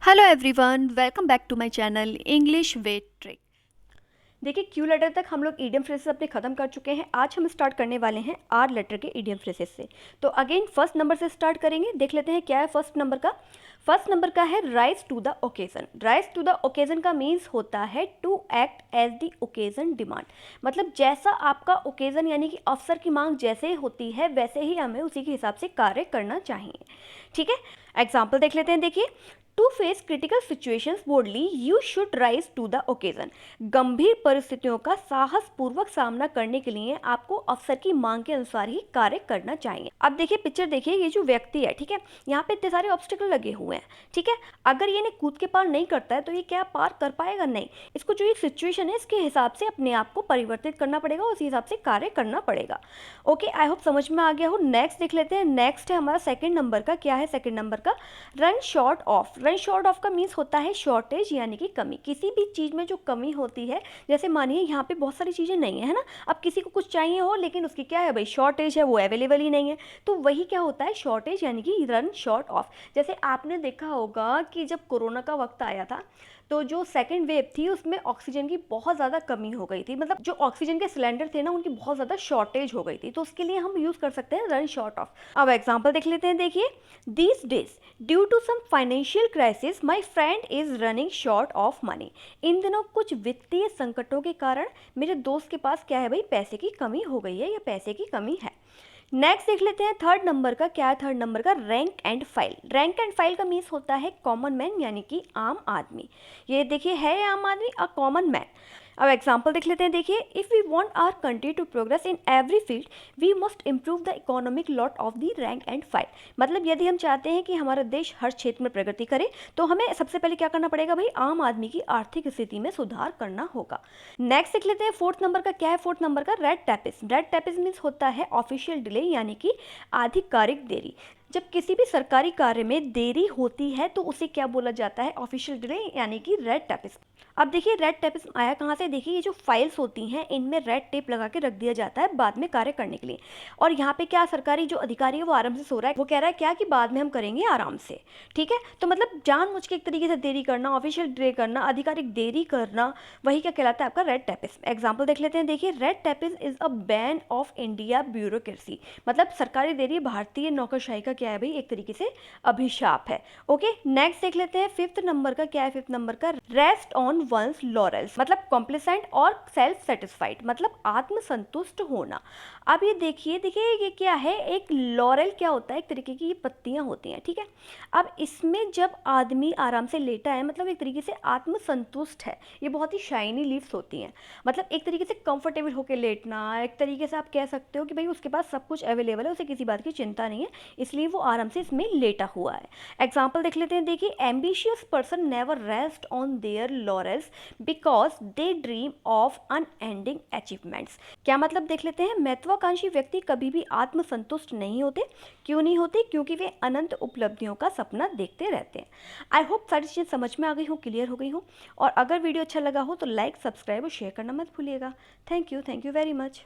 Hello everyone, welcome back to my channel English with trick. देखिए, Q letter तक हम लोग ईडियम फ्रेजेस अपने ख़त्म कर चुके हैं। आज हम स्टार्ट करने वाले हैं आर लेटर के ईडियम फ्रेजेस से। तो अगेन फर्स्ट नंबर से स्टार्ट करेंगे। देख लेते हैं क्या है फर्स्ट नंबर का। फर्स्ट नंबर का है rise to the occasion. Rise to the occasion का मीन्स होता है to act as the occasion demand. मतलब जैसा आपका ओकेजन यानी कि अवसर की मांग जैसे होती है वैसे ही हमें उसी के हिसाब से कार्य करना चाहिए। ठीक है, एग्जाम्पल देख लेते हैं। देखिए, to face critical situations boldly you should rise to the occasion. गंभीर परिस्थितियों का साहसपूर्वक सामना करने के लिए आपको अवसर की मांग के अनुसार ही कार्य करना चाहिए। अब देखिए पिक्चर देखिए, ये जो व्यक्ति है, ठीक है, यहाँ पे इतने सारे ऑब्स्टिकल लगे हुए हैं। ठीक है, अगर ये कूद के पार नहीं करता है तो ये क्या पार कर पाएगा? नहीं। इसको जो ये सिचुएशन है इसके हिसाब से अपने आप को परिवर्तित करना पड़ेगा, उसी हिसाब से कार्य करना पड़ेगा। ओके, आई होप समझ में आ गया हो। नेक्स्ट देख लेते हैं। नेक्स्ट है हमारा सेकंड नंबर का। क्या है सेकंड नंबर का? Run short of. Run short of का मीन्स होता है शॉर्टेज यानी कि कमी। किसी भी चीज़ में जो कमी होती है, जैसे मानिए यहाँ पे बहुत सारी चीज़ें नहीं है ना, अब किसी को कुछ चाहिए हो लेकिन उसकी क्या है भाई, शॉर्टेज है, वो अवेलेबल ही नहीं है, तो वही क्या होता है, शॉर्टेज यानी कि रन शॉर्ट ऑफ। जैसे आपने देखा होगा कि जब कोरोना का वक्त आया था तो जो सेकेंड वेव थी उसमें ऑक्सीजन की बहुत ज़्यादा कमी हो गई थी। मतलब जो ऑक्सीजन के सिलेंडर थे ना, उनकी बहुत ज़्यादा शॉर्टेज हो गई थी, तो उसके लिए हम यूज़ कर सकते हैं रन शॉर्ट ऑफ। अब एग्जांपल देख लेते हैं। देखिए, these days due to some financial crisis my friend is running short of money. इन दिनों कुछ वित्तीय संकटों के कारण मेरे दोस्त के पास क्या है भाई, पैसे की कमी हो गई है या पैसे की कमी है। नेक्स्ट देख लेते हैं थर्ड नंबर का। क्या है थर्ड नंबर का? Rank and file. Rank and file का मीन्स होता है कॉमन मैन यानी कि आम आदमी। ये देखिए है आम आदमी, अ कॉमन मैन। अब एग्जाम्पल देख लेते हैं। देखिए, if we want our country to progress in every field we must improve the economic lot of the rank and file. मतलब यदि हम चाहते हैं कि हमारा देश हर क्षेत्र में प्रगति करे तो हमें सबसे पहले क्या करना पड़ेगा भाई, आम आदमी की आर्थिक स्थिति में सुधार करना होगा। नेक्स्ट देख लेते हैं फोर्थ नंबर का। क्या है फोर्थ नंबर का? रेड टैपिस। रेड टैपिस मीन्स होता है ऑफिशियल डिले यानी कि आधिकारिक देरी। जब किसी भी सरकारी कार्य में देरी होती है तो उसे क्या बोला जाता है, ऑफिशियल डिले यानी कि रेड टैपिस। अब देखिए रेड टेप आया कहाँ से? देखिए, ये जो फाइल्स होती हैं इनमें रेड टेप लगा के रख दिया जाता है बाद में कार्य करने के लिए। और यहाँ पे क्या सरकारी जो अधिकारी है वो आराम से सो रहा है, वो कह रहा है क्या कि बाद में हम करेंगे आराम से। ठीक है, तो मतलब जानबूझ के एक तरीके से देरी करना, ऑफिशियल डिले करना, आधिकारिक देरी करना, वही क्या कहलाता है आपका रेड टेपिस। एग्जाम्पल देख लेते हैं। देखिए, red tapism is a bane of India bureaucracy. मतलब सरकारी देरी भारतीय नौकरशाही का क्या है भाई, एक तरीके से अभिशाप है। ओके, नेक्स्ट देख लेते हैं फिफ्थ नंबर का। क्या है फिफ्थ नंबर का? Rest on one's laurels. मतलब कॉम्प्लिसेंट और सेल्फ सेटिस्फाइड, मतलब आत्मसंतुष्ट होना। अब ये देखिए देखिए ये क्या है, एक लॉरेल क्या होता है, एक तरीके की ये पत्तियां होती हैं। ठीक है, अब इसमें जब आदमी आराम से लेटा है मतलब एक तरीके से आत्मसंतुष्ट है। ये बहुत ही शाइनी लीव्स होती हैं, मतलब एक तरीके से कंफर्टेबल होकर लेटना। एक तरीके से आप कह सकते हो कि भाई उसके पास सब कुछ अवेलेबल है, उसे किसी बात की चिंता नहीं है, इसलिए वो आराम से इसमें लेटा हुआ है। एग्जाम्पल देख लेते हैं। देखिए, ambitious person never rest on their laurels because they dream of unending achievements. क्या मतलब देख लेते हैं। महत्वाकांक्षी व्यक्ति कभी भी आत्मसंतुष्ट नहीं होते। क्यों नहीं होते? क्योंकि वे अनंत उपलब्धियों का सपना देखते रहते हैं। आई होप सारी चीज़ें समझ में आ गई हो, क्लियर हो गई हो। और अगर वीडियो अच्छा लगा हो तो लाइक, सब्सक्राइब और शेयर करना मत भूलिएगा। Thank you very much.